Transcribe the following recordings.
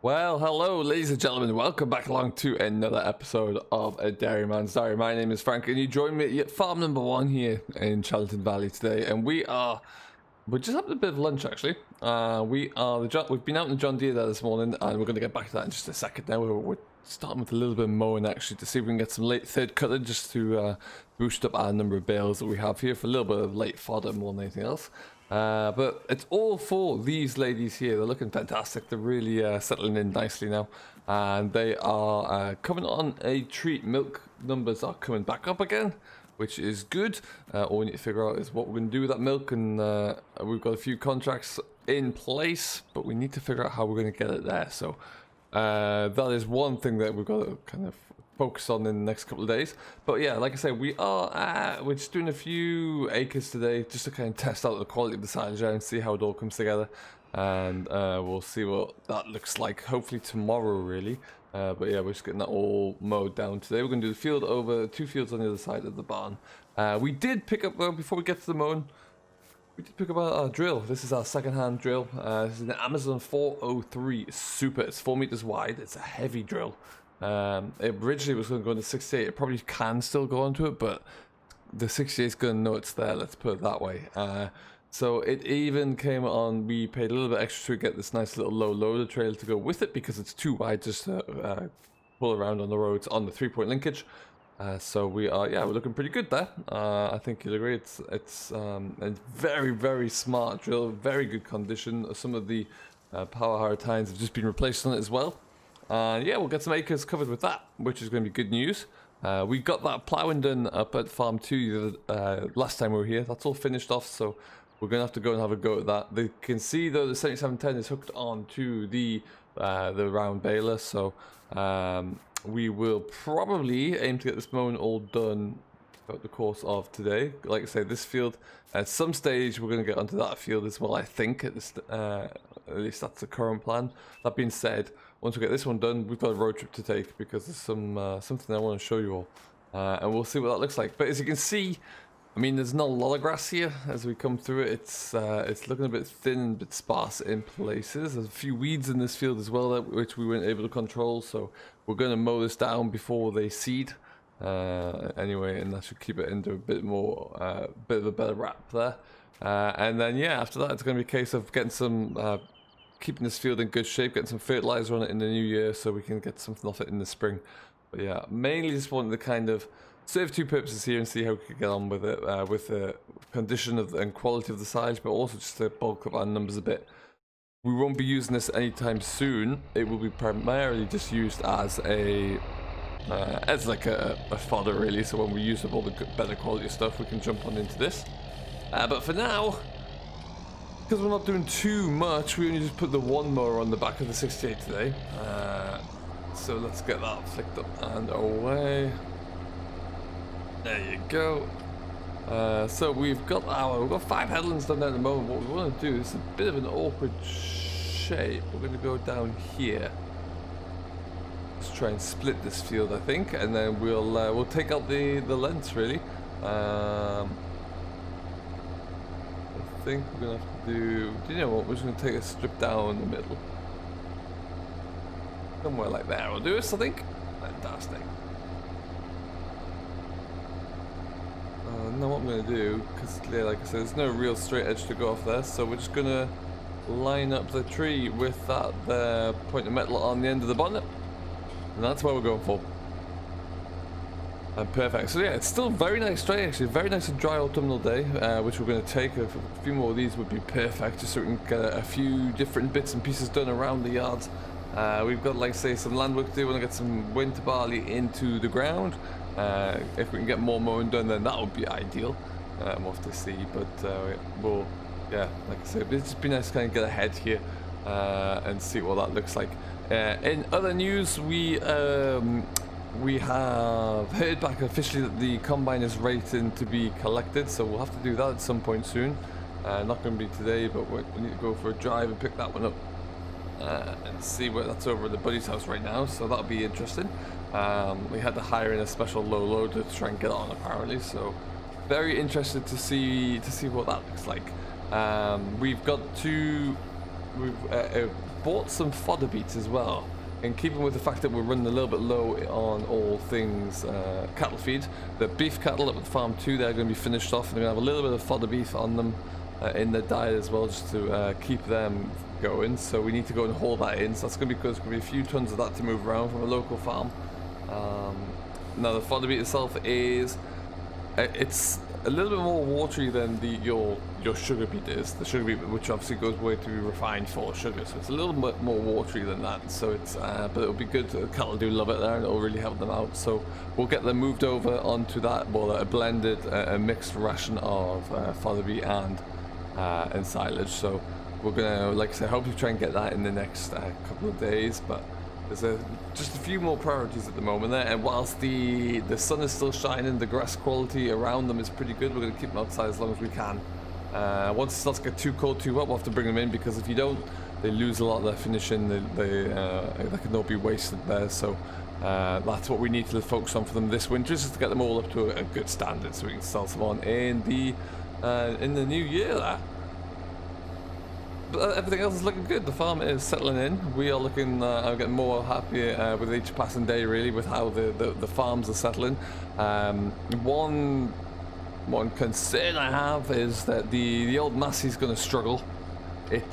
Well, hello, ladies and gentlemen. Welcome back along to another episode of A Dairyman's Diary. My name is Frank, and you join me at farm number 1 here in Chellington Valley today. And we're just having a bit of lunch actually. We've been out in the John Deere there this morning, and we're going to get back to that in just a second. Now we're starting with a little bit of mowing actually to see if we can get some late third cutting just to boost up our number of bales that we have here for a little bit of late fodder more than anything else. But it's all for these ladies here. They're looking fantastic. They're really settling in nicely now, and they are coming on a treat. Milk numbers are coming back up again, which is good. All we need to figure out is what we're going to do with that milk, and we've got a few contracts in place, but we need to figure out how we're going to get it there. So that is one thing that we've got to kind of focus on in the next couple of days. But yeah, like I say, we're just doing a few acres today just to kind of test out the quality of the silage and see how it all comes together, and we'll see what that looks like hopefully tomorrow really. But yeah, we're just getting that all mowed down today. We're going to do the field over 2 fields on the other side of the barn. We did pick up though, before we get to the mowing, we did pick up our drill. This is our second-hand drill. This is an Amazon 403 Super. It's 4 meters wide. It's a heavy drill. It originally was going to go into 68. It probably can still go onto it, but the 68 is going to know it's there. Let's put it that way. So it even came on. We paid a little bit extra to get this nice little low loader trailer to go with it because it's too wide just to pull around on the roads on the 3-point linkage. So we're looking pretty good there. I think you'll agree. It's a very, very smart drill, very good condition. Some of the power hard tines have just been replaced on it as well. Yeah, we'll get some acres covered with that, which is going to be good news. We got that ploughing done up at Farm 2 last time we were here. That's all finished off, so we're going to have to go and have a go at that. They can see, though, the 7710 is hooked on to the round baler, so we will probably aim to get this mowing all done throughout the course of today. Like I say, this field, at some stage, we're going to get onto that field as well, I think. At least that's the current plan. That being said, once we get this one done, we've got a road trip to take because there's something I want to show you all, and we'll see what that looks like. But as you can see, I mean, there's not a lot of grass here as we come through it. It's looking a bit thin and a bit sparse in places. There's a few weeds in this field as well, which we weren't able to control. So we're going to mow this down before they seed, anyway, and that should keep it into a bit more, bit of a better wrap there. And then yeah, after that, it's going to be a case of getting some. Keeping this field in good shape, getting some fertilizer on it in the new year so we can get something off it in the spring. But yeah, mainly just wanted to kind of serve 2 purposes here and see how we could get on with it, with the condition and quality of the silage, but also just to bulk up our numbers a bit. We won't be using this anytime soon. It will be primarily just used as a fodder really, so when we use up all the better quality stuff, we can jump on into this. But for now, because we're not doing too much, we only just put the 1 mower on the back of the 68 today. So let's get that flicked up and away. There you go. So we've got 5 headlands done there at the moment. What we want to do is a bit of an awkward shape. We're going to go down here. Let's try and split this field, I think, and then we'll take out the lengths really. I think we're gonna have to do you know what, we're just gonna take a strip down the middle. Somewhere like there will do us, I think. Fantastic. Now what I'm gonna do, because like I said, there's no real straight edge to go off there, so we're just gonna line up the tree with that point of metal on the end of the bonnet. And that's what we're going for. Perfect. So yeah, it's still very nice day actually, very nice and dry autumnal day, which we're going to take. A few more of these would be perfect, just so we can get a few different bits and pieces done around the yards. We've got, like say, some land work to do. We want to get some winter barley into the ground. If we can get more mowing done, then that would be ideal. We'll have to see, but yeah, like I said, it'd just be nice to kind of get ahead here and see what that looks like. In other news, we have heard back officially that the combine is rated to be collected, so we'll have to do that at some point soon. Not going to be today, but we need to go for a drive and pick that one up and see where that's over at the buddy's house right now, so that'll be interesting. We had to hire in a special low loader to try and get it on apparently, so very interested to see what that looks like. We've got to bought some fodder beets as well. In keeping with the fact that we're running a little bit low on all things cattle feed, the beef cattle up at farm 2, they're going to be finished off, and they're going to have a little bit of fodder beef on them in their diet as well, just to keep them going. So we need to go and haul that in, so that's going to be good. There's going to be a few tons of that to move around from a local farm. Now the fodder beet itself is, it's a little bit more watery than your sugar beet is. The sugar beet, which obviously goes way to be refined for sugar, so it's a little bit more watery than that. So it's, but it'll be good. The cattle do love it there, and it'll really help them out. So we'll get them moved over onto that, well, a blended, a mixed ration of fodder beet and silage. So we're gonna, like I said, hopefully try and get that in the next couple of days. But there's just a few more priorities at the moment there, and whilst the sun is still shining, the grass quality around them is pretty good. We're going to keep them outside as long as we can. Once it starts to get too cold, too hot, we'll have to bring them in, because if you don't, they lose a lot of their finishing. They can all be wasted there. So that's what we need to focus on for them this winter, is just to get them all up to a good standard, so we can sell some on in the new year there. But everything else is looking good. The farm is settling in. We are looking, I'm getting more happy with each passing day, really, with how the farms are settling. One concern I have is that the old Massey's going to struggle. It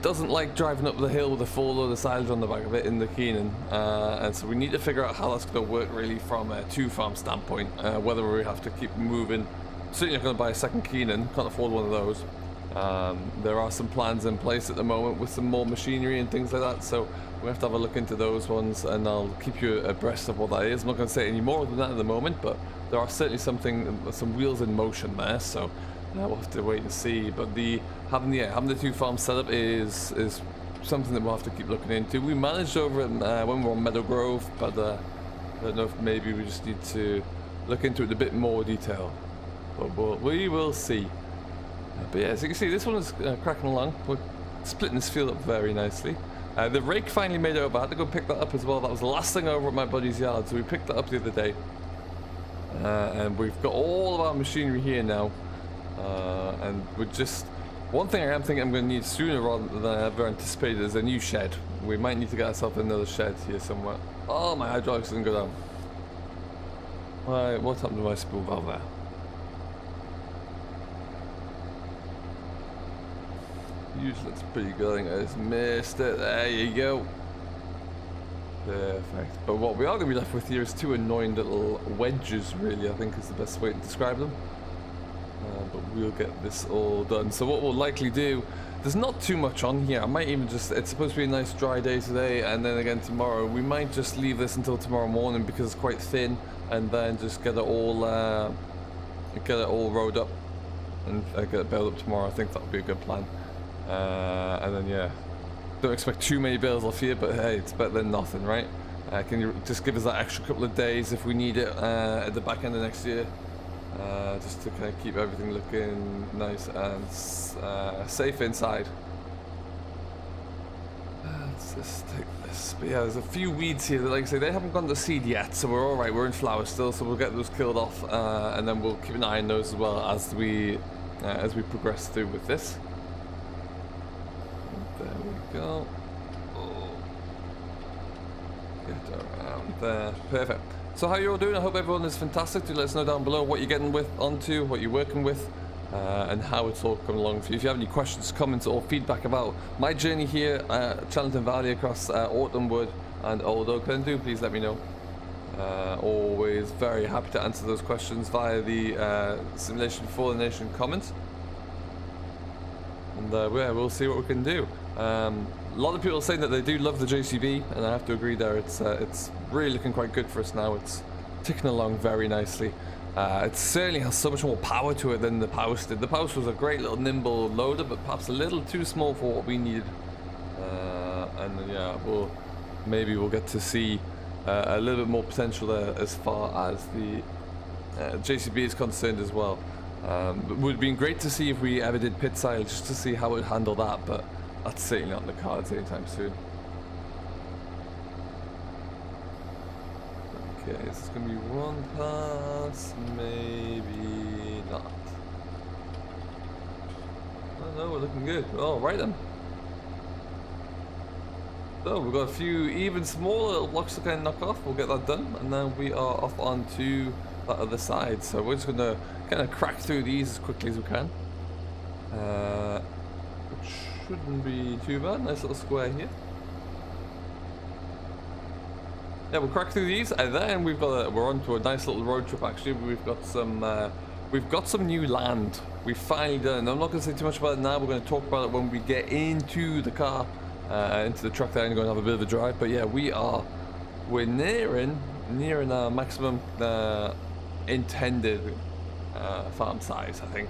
doesn't like driving up the hill with a full load of silage on the back of it in the Keenan, and so we need to figure out how that's going to work, really, from a two-farm standpoint. Whether we have to keep moving. Certainly not going to buy a second Keenan. Can't afford one of those. There are some plans in place at the moment with some more machinery and things like that, so we have to have a look into those ones, and I'll keep you abreast of what that is. I'm not going to say any more than that at the moment, but there are certainly some wheels in motion there, so we'll have to wait and see. But having the two farms set up is something that we'll have to keep looking into. We managed over when we were on Meadow Grove, but I don't know if maybe we just need to look into it in a bit more detail, but we will see. But yeah, as you can see, this one is cracking along. We're splitting this field up very nicely. The rake finally made it over. I had to go pick that up as well. That was the last thing over at my buddy's yard, so we picked that up the other day. And we've got all of our machinery here now. And we're just... One thing I am thinking I'm going to need sooner rather than I ever anticipated is a new shed. We might need to get ourselves another shed here somewhere. Oh, my hydraulics didn't go down. What happened to my spool valve there? Usually looks pretty good. I think I just missed it. There you go. Perfect. But what we are going to be left with here is two annoying little wedges, really, I think is the best way to describe them. But we'll get this all done. So what we'll likely do, there's not too much on here. I might even just, it's supposed to be a nice dry day today, and then again tomorrow. We might just leave this until tomorrow morning because it's quite thin, and then just get it all rode up and get it built up tomorrow. I think that would be a good plan. And then yeah, don't expect too many bales off here, but hey, it's better than nothing, right? Can you just give us that extra couple of days if we need it at the back end of next year, just to kind of keep everything looking nice and safe inside. Let's just take this. But yeah, there's a few weeds here that, like I say, they haven't gone to seed yet, so we're all right. We're in flower still, so we'll get those killed off, and then we'll keep an eye on those as well as we progress through with this. There we go. Oh. Get around there. Perfect. So how you all doing? I hope everyone is fantastic. Do let us know down below what you're getting onto, what you're working with, and how it's all coming along for you. If you have any questions, comments, or feedback about my journey here at Chellington Valley across Autumnwood and Old Oakland, please let me know. Always very happy to answer those questions via the Simulation for the Nation comments. And yeah, we'll see what we can do. A lot of people are saying that they do love the JCB, and I have to agree there. It's really looking quite good for us now. It's ticking along very nicely. It certainly has so much more power to it than the Powers did. The Powers was a great little nimble loader, but perhaps a little too small for what we needed. And yeah, maybe we'll get to see a little bit more potential there as far as the JCB is concerned as well. It would have been great to see if we ever did pit silage, just to see how it would handle that, but that's certainly not in the cards anytime soon. Okay, is this going to be one pass? Maybe not. No, we're looking good. All right then. So we've got a few even smaller little blocks to kind of knock off. We'll get that done, and then we are off onto that other side. So we're just gonna kind of crack through these as quickly as we can. Which shouldn't be too bad. Nice little square here. Yeah, we'll crack through these, and then we're on to a nice little road trip. Actually, we've got some new land. We've finally done. I'm not going to say too much about it now. We're going to talk about it when we get into the car, into the truck there, and going to have a bit of a drive. But yeah, we're nearing our maximum intended farm size, I think.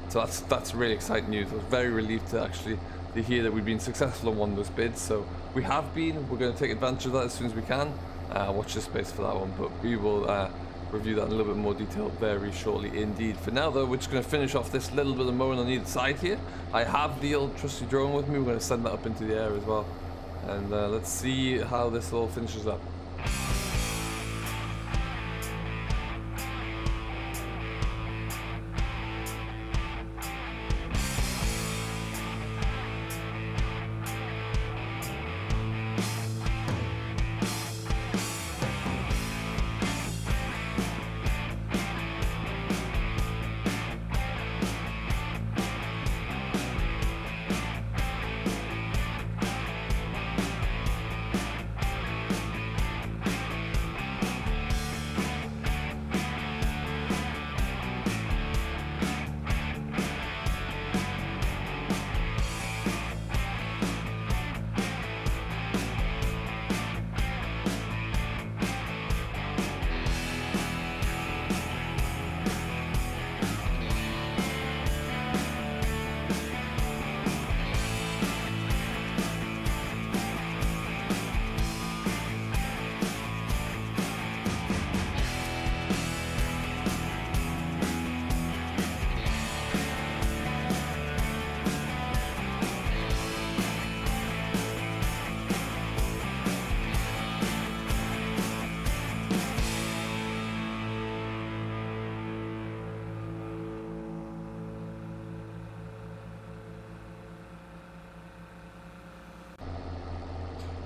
So that's really exciting news. I was very relieved to actually hear that we've been successful in one of those bids. So we have been. We're going to take advantage of that as soon as we can. Watch this space for that one, but we will review that in a little bit more detail very shortly indeed. For now though, we're just going to finish off this little bit of mowing on either side here. I have the old trusty drone with me. We're going to send that up into the air as well, and let's see how this all finishes up.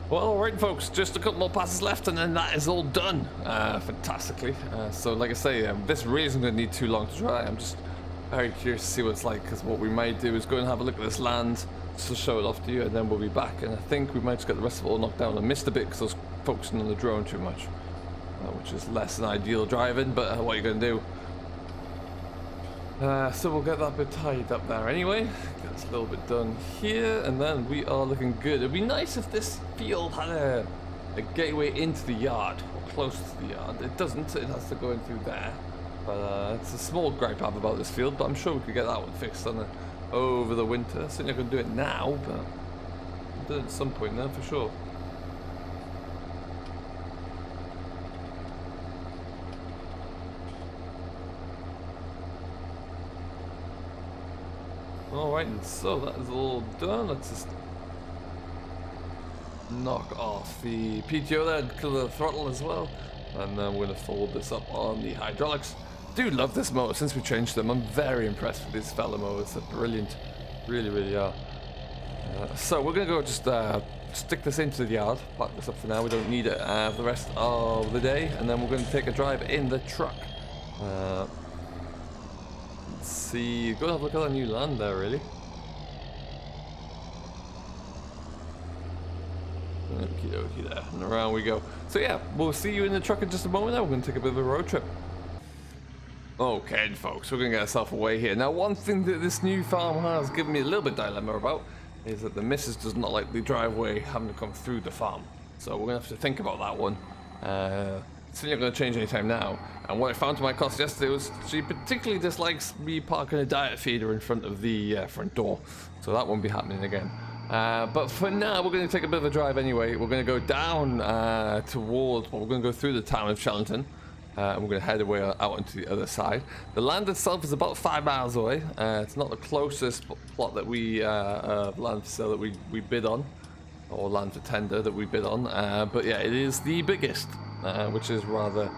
Well, alright folks, just a couple more passes left and then that is all done fantastically. So like I say, this really isn't going to need too long to dry. I'm just very curious to see what it's like, because what we might do is go and have a look at this land just to show it off to you, and then we'll be back, and I think we might just get the rest of it all knocked down. I missed a bit because I was focusing on the drone too much, which is less than ideal driving, but what are you going to do? So we'll get that bit tied up there anyway. Get this little bit done here, and then we are looking good. It'd be nice if this field had a gateway into the yard, or close to the yard. It doesn't, it has to go in through there. But it's a small gripe I have about this field, but I'm sure we could get that one fixed on over the winter. Certainly I can do it now, but I'll do it at some point now for sure. Alright, and so that is all done. Let's just knock off the PTO there and kill the throttle as well. And then we're going to fold this up on the hydraulics. Do love this motor since we changed them. I'm very impressed with these fella motors. They're brilliant. Really, really are. So we're going to go just stick this into the yard. Park this up for now. We don't need it for the rest of the day. And then we're going to take a drive in the truck. Let's see. Go and have a look at that new land there, really. Okie dokie there. And around we go. So yeah, we'll see you in the truck in just a moment now. We're going to take a bit of a road trip. Okay, folks, we're going to get ourselves away here. Now, one thing that this new farm has given me a little bit of dilemma about is that the missus does not like the driveway having to come through the farm. So we're going to have to think about that one. It's not going to change anytime now. And what I found to my cost yesterday was she particularly dislikes me parking a diet feeder in front of the front door. So that won't be happening again. But for now, we're going to take a bit of a drive anyway. We're going to go down towards, well, we're going to go through the town of Chellington. And we're going to head away out onto the other side. The land itself is about 5 miles away. It's not the closest plot that we, land for sale that we bid on, or land for tender that we bid on. But yeah, it is the biggest, which is rather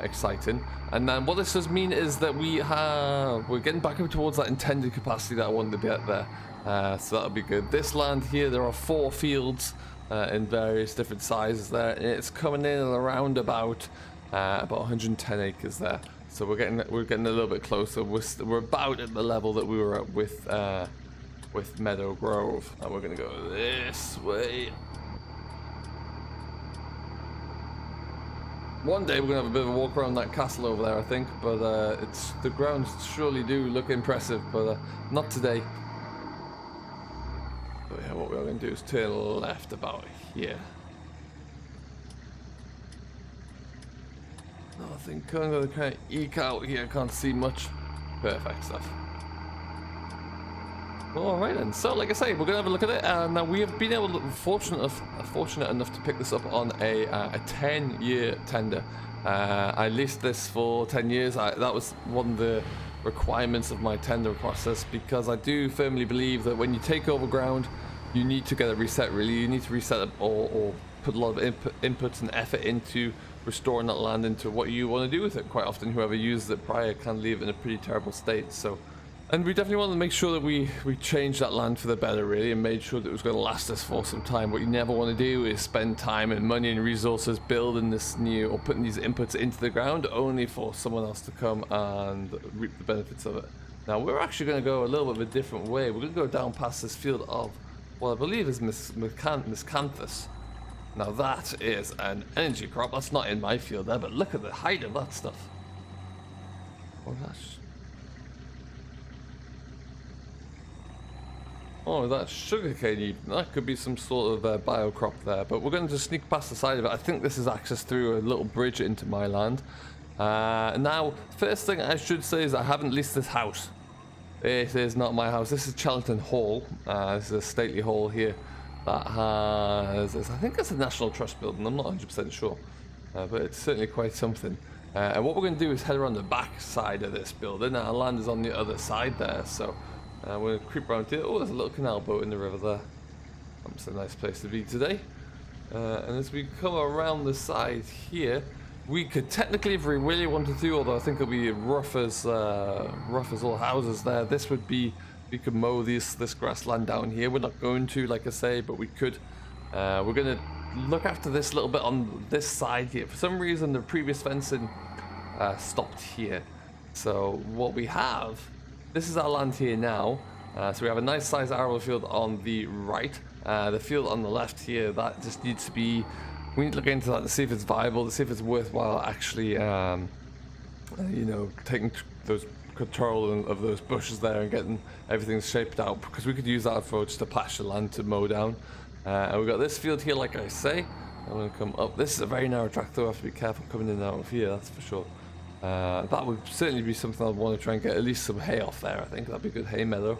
exciting. And then what this does mean is that we're getting back up towards that intended capacity that I wanted to get there. So that'll be good. This land here, there are 4 fields in various different sizes there. And it's coming in at around about 110 acres there. So we're getting a little bit closer. We're about at the level that we were at with Meadow Grove, and we're gonna go this way. One day we're gonna have a bit of a walk around that castle over there, I think. But the grounds surely do look impressive, but not today. But yeah, what we're gonna do is turn left about here. I think I'm gonna kind of eke out here. Can't see much. Perfect stuff. Alright then, so like I say, we're going to have a look at it. Now we have been fortunate enough to pick this up on a 10-year tender. I leased this for 10 years. That was one of the requirements of my tender process, because I do firmly believe that when you take over ground, you need to get it reset really. You need to reset it or put a lot of inputs and effort into restoring that land into what you want to do with it. Quite often whoever used it prior can leave it in a pretty terrible state. And we definitely want to make sure that we changed that land for the better, really, and made sure that it was going to last us for some time. What you never want to do is spend time and money and resources building this new, or putting these inputs into the ground, only for someone else to come and reap the benefits of it. Now, we're actually going to go a little bit of a different way. We're going to go down past this field of what I believe is miscanthus. Now, that is an energy crop. That's not in my field there, but look at the height of that stuff. Well, oh, that's sugarcane even. That could be some sort of bio crop there, but we're going to sneak past the side of it. I think this is access through a little bridge into my land. Now, first thing I should say is I haven't leased this house. It is not my house. This is Chellington Hall. This is a stately hall here that has, I think it's a National Trust building. I'm not 100% sure, but it's certainly quite something. And what we're going to do is head around the back side of this building. Our land is on the other side there, so we're going to creep around here. Oh, there's a little canal boat in the river there. That's a nice place to be today. And as we come around the side here, we could technically, if we really wanted to, although I think it'll be rough as all houses there, this would be, we could mow this grassland down here. We're not going to, like I say, but we could. We're going to look after this little bit on this side here. For some reason, the previous fencing stopped here. So what we have, this is our land here now. So we have a nice sized arable field on the right. The field on the left here, that just needs to be, we need to look into that to see if it's viable, to see if it's worthwhile actually, you know, taking those control of those bushes there and getting everything shaped out, because we could use that for just a pasture land to mow down. And we've got this field here, like I say. I'm going to come up. This is a very narrow track, though. I have to be careful coming in and out of here, that's for sure. That would certainly be something I'd want to try and get at least some hay off there. I think that'd be a good hay meadow.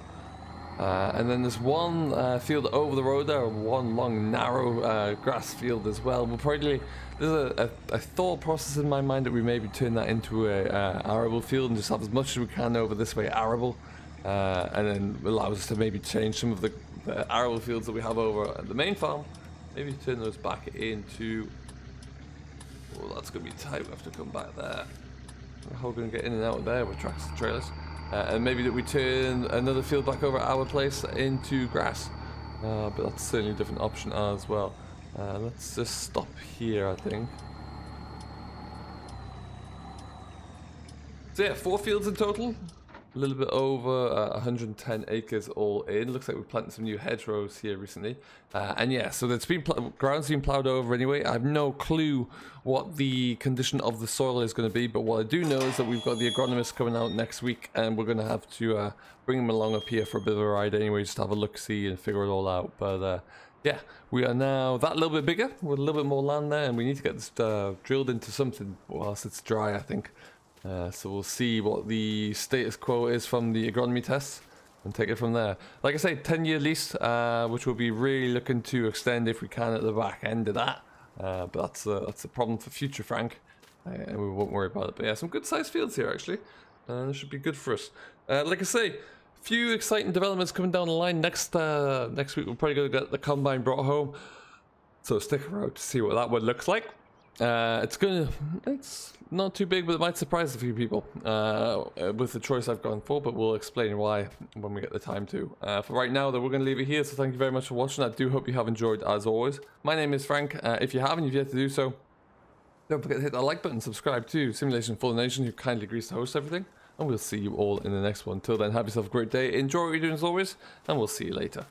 And then there's one field over the road there, one long narrow grass field as well. We'll probably, there's a thought process in my mind that we maybe turn that into a arable field and just have as much as we can over this way arable, and then allows us to maybe change some of the arable fields that we have over at the main farm, maybe turn those back into, oh, that's going to be tight. We have to come back there. How are we going to get in and out of there with tracks and trailers? And maybe that we turn another field back over at our place into grass. But that's certainly a different option as well. Let's just stop here, I think. So yeah, 4 fields in total. A little bit over 110 acres all in. Looks like we've planted some new hedgerows here recently. And yeah, so it's been ground's been ploughed over anyway. I have no clue what the condition of the soil is going to be, but what I do know is that we've got the agronomist coming out next week, and we're going to have to bring him along up here for a bit of a ride anyway, just to have a look-see and figure it all out. But yeah, we are now that little bit bigger, with a little bit more land there, and we need to get this drilled into something whilst it's dry, I think. So we'll see what the status quo is from the agronomy tests and take it from there. Like I say, 10-year lease, which we'll be really looking to extend if we can at the back end of that. But that's a problem for future Frank, and we won't worry about it. But yeah, some good sized fields here actually. This should be good for us. Like I say, few exciting developments coming down the line. Next week we're probably going to get the combine brought home. So stick around to see what that one looks like. It's not too big, but it might surprise a few people with the choice I've gone for, but we'll explain why when we get the time to. For right now, though, we're going to leave it here, so thank you very much for watching. I do hope you have enjoyed, as always. My name is Frank. If you haven't, you've yet to do so, don't forget to hit that like button, subscribe to Simulation Full Nation, who kindly agrees to host everything, and we'll see you all in the next one. Till then, have yourself a great day, enjoy what you're doing as always, and we'll see you later.